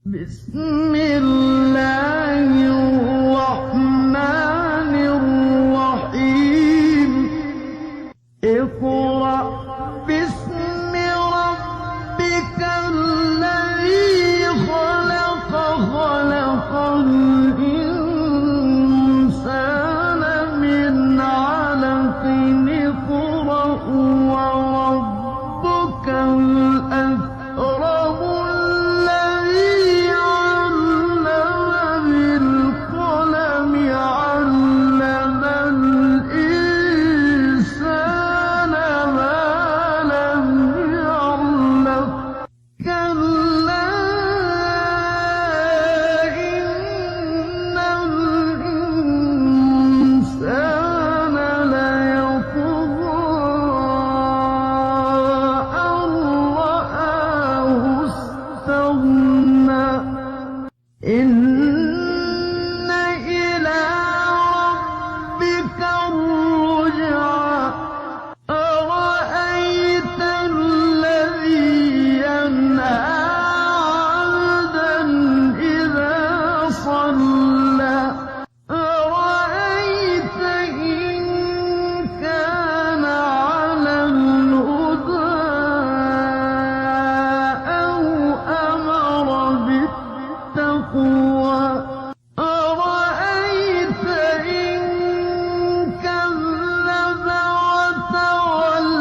بسم الله الرحمن الرحيم اقرأ باسم ربك الذي خلق خلق الإنسان من علق اقرأ وربك الأكرم الذي علم بالقلم علم الإنسان ما لم يعلم كلا إن الإنسان ليطغى أن رآه استغنى إن إلى ربك الرجعى أرأيت الذي ينهى عبدا إذا صلى أرأيت إن كان على الهدى أو أمر بالتقوى أرأيت إن كذب وتولى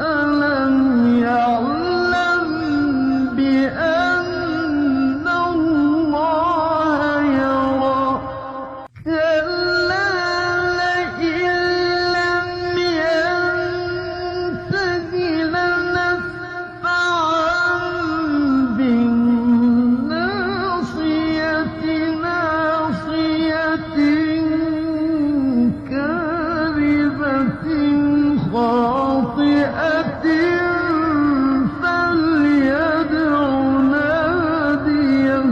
ألم يعلم بأن الله يرى كلا لئن لم ينته لنسفعا بالناصية ناصية كاذبة خاطئة فليدع ناديه